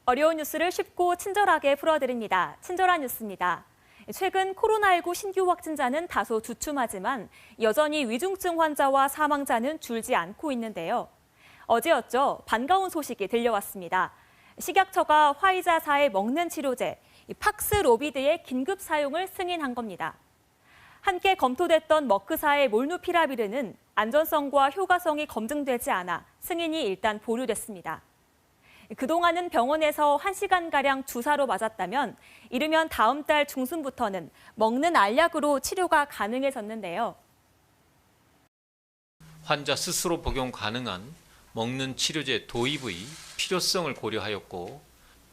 어려운 뉴스를 쉽고 친절하게 풀어드립니다. 친절한 뉴스입니다. 최근 코로나19 신규 확진자는 다소 주춤하지만 여전히 위중증 환자와 사망자는 줄지 않고 있는데요. 어제였죠. 반가운 소식이 들려왔습니다. 식약처가 화이자사의 먹는 치료제 팍스로비드의 긴급 사용을 승인한 겁니다. 함께 검토됐던 머크사의 몰누피라비르는 안전성과 효과성이 검증되지 않아 승인이 일단 보류됐습니다. 그동안은 병원에서 1시간가량 주사로 맞았다면 이르면 다음 달 중순부터는 먹는 알약으로 치료가 가능해졌는데요. 환자 스스로 복용 가능한 먹는 치료제 도입의 필요성을 고려하였고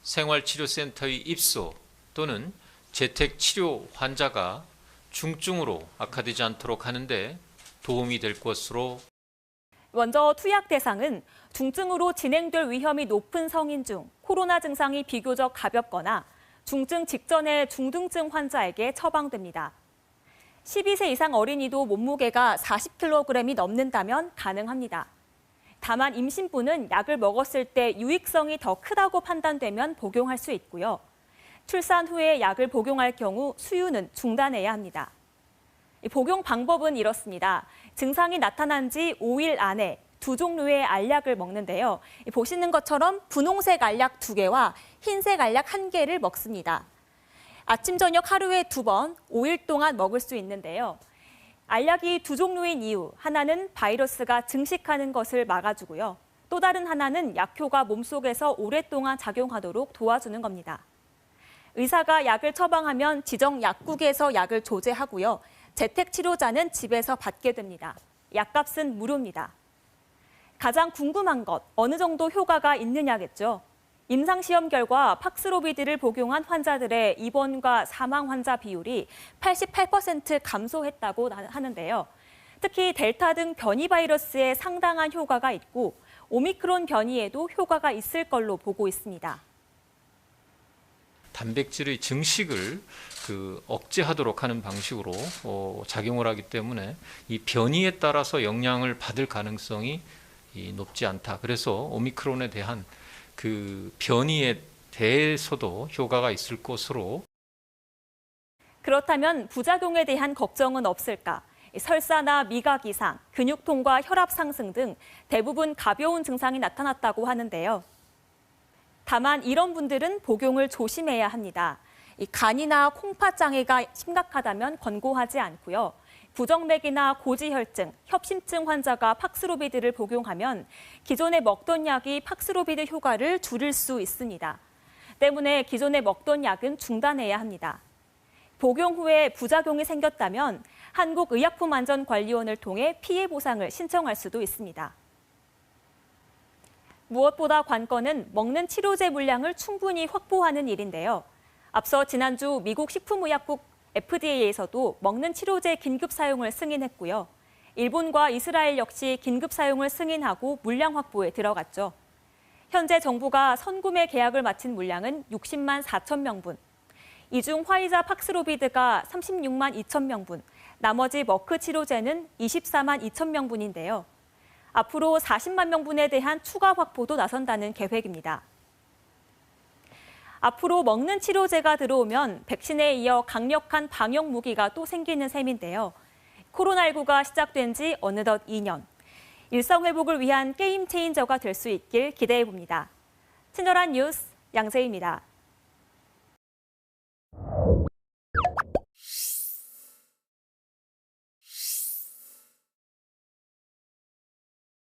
생활치료센터의 입소 또는 재택치료 환자가 중증으로 악화되지 않도록 하는데 도움이 될 것으로 먼저 투약 대상은 중증으로 진행될 위험이 높은 성인 중 코로나 증상이 비교적 가볍거나 중증 직전의 중등증 환자에게 처방됩니다. 12세 이상 어린이도 몸무게가 40kg이 넘는다면 가능합니다. 다만 임신부는 약을 먹었을 때 유익성이 더 크다고 판단되면 복용할 수 있고요. 출산 후에 약을 복용할 경우 수유는 중단해야 합니다. 복용 방법은 이렇습니다. 증상이 나타난 지 5일 안에 2종류의 알약을 먹는데요. 보시는 것처럼 분홍색 알약 2개와 흰색 알약 1개를 먹습니다. 아침, 저녁 하루에 2번, 5일 동안 먹을 수 있는데요. 알약이 2종류인 이유, 하나는 바이러스가 증식하는 것을 막아주고요. 또 다른 하나는 약효가 몸속에서 오랫동안 작용하도록 도와주는 겁니다. 의사가 약을 처방하면 지정 약국에서 약을 조제하고요. 재택치료자는 집에서 받게 됩니다. 약값은 무료입니다. 가장 궁금한 것, 어느 정도 효과가 있느냐겠죠. 임상시험 결과 팍스로비드를 복용한 환자들의 입원과 사망 환자 비율이 88% 감소했다고 하는데요. 특히 델타 등 변이 바이러스에 상당한 효과가 있고 오미크론 변이에도 효과가 있을 걸로 보고 있습니다. 단백질의 증식을 억제하도록 하는 방식으로 작용을 하기 때문에 이 변이에 따라서 영향을 받을 가능성이 높지 않다. 그래서 오미크론에 대한 그 변이에 대해서도 효과가 있을 것으로. 그렇다면 부작용에 대한 걱정은 없을까? 설사나 미각 이상, 근육통과 혈압 상승 등 대부분 가벼운 증상이 나타났다고 하는데요. 다만 이런 분들은 복용을 조심해야 합니다. 간이나 콩팥 장애가 심각하다면 권고하지 않고요. 부정맥이나 고지혈증, 협심증 환자가 팍스로비드를 복용하면 기존에 먹던 약이 팍스로비드 효과를 줄일 수 있습니다. 때문에 기존에 먹던 약은 중단해야 합니다. 복용 후에 부작용이 생겼다면 한국의약품안전관리원을 통해 피해 보상을 신청할 수도 있습니다. 무엇보다 관건은 먹는 치료제 물량을 충분히 확보하는 일인데요. 앞서 지난주 미국 식품의약국 FDA에서도 먹는 치료제 긴급 사용을 승인했고요. 일본과 이스라엘 역시 긴급 사용을 승인하고 물량 확보에 들어갔죠. 현재 정부가 선구매 계약을 마친 물량은 60만 4천 명분. 이 중 화이자 팍스로비드가 36만 2천 명분, 나머지 머크 치료제는 24만 2천 명분인데요. 앞으로 40만 명분에 대한 추가 확보도 나선다는 계획입니다. 앞으로 먹는 치료제가 들어오면 백신에 이어 강력한 방역 무기가 또 생기는 셈인데요. 코로나19가 시작된 지 어느덧 2년. 일상 회복을 위한 게임 체인저가 될 수 있길 기대해 봅니다. 친절한 뉴스 양재희입니다.